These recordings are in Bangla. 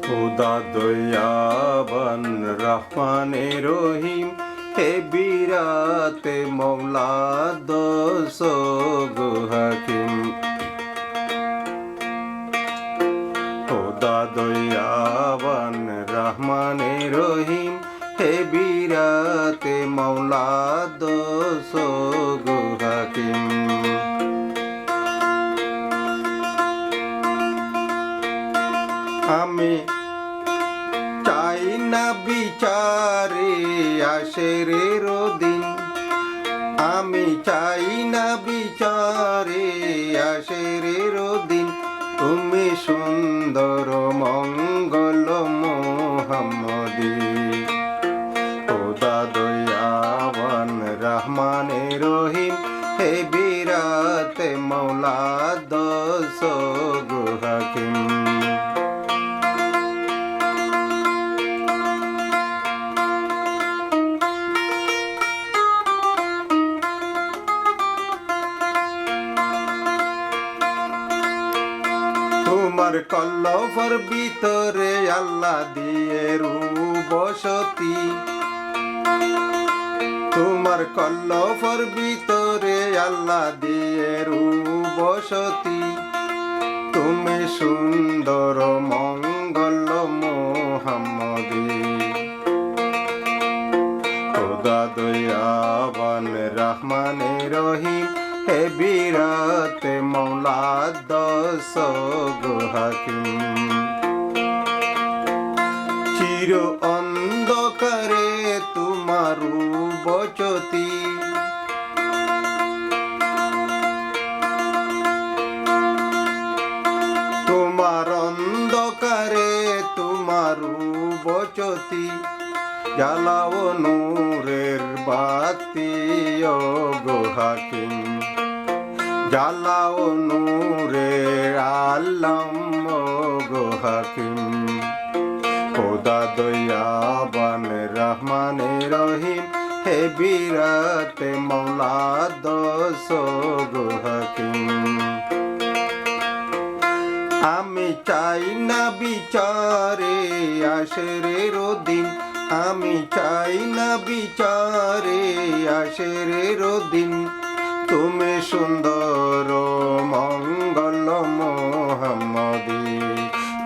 খোদা দয়াবান রহমানে রহিম হে বিরাতে মৌলা দোসগো হাকিম। খোদা দয়াবান রহমানে রহিম হে বিরাতে মৌলা দোসগো হাকিম। আমি চাই না বিচারে আশেরের দিন, আমি চাই না বিচারে আশেরের দিন, তুমি সুন্দর মঙ্গল মোহাম্মদী। খোদা দয়াবান রহমানে রহিম হে বিরাতে মৌলা দোসগো হাকিম। তোমার কল্লফর ভিতরে আল্লাহ দিয়ে বসতি, তোমার কল্লফর ভিতরে আল্লাহ দিয়ে বসতি, তুমি সুন্দর মঙ্গল মোহাম্মদী। খোদা দয়াবান রহমানে রহিম হে বিরাতে মৌলা দোসগো হাকিম। চির অন্ধকারে তোমার বচতি, তোমার অন্ধকারে তোমার বচতি, জ্বালাও নূরের বাতি ওগো হাকিম। জ্বালাও নূরের আলম ওগো হাকিম। খোদা দয়াবান রহমানে রহিম হে বিরাতে মৌলা দোসগো হাকিম। আমি চাই না বিচারে আশেরের দিন, আমি চাই না বিচারে আশেরের দিন, তুমি সুন্দর মঙ্গল মোহাম্মদী,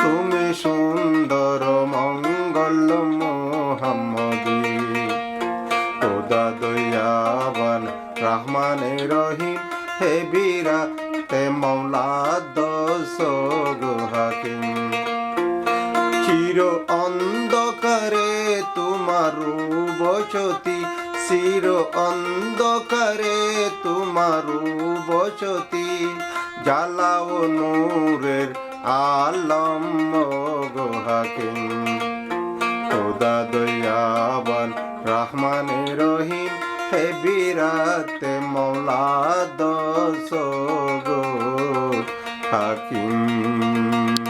তুমি সুন্দর মঙ্গল মোহাম্মদী। খোদা দয়াবান রহমানে রহিম হে বিরাতে মৌলা দোসগো হাকিম। চির অন্ধকারে তোমার বসতি, চির অন্ধকারে তোমার বসতি, জ্বালাও নূরের আলম ওগো হাকিম। খোদা দয়াবান রহমানে রহিম হে বিরাতে মৌলা দোসগো হাকিম।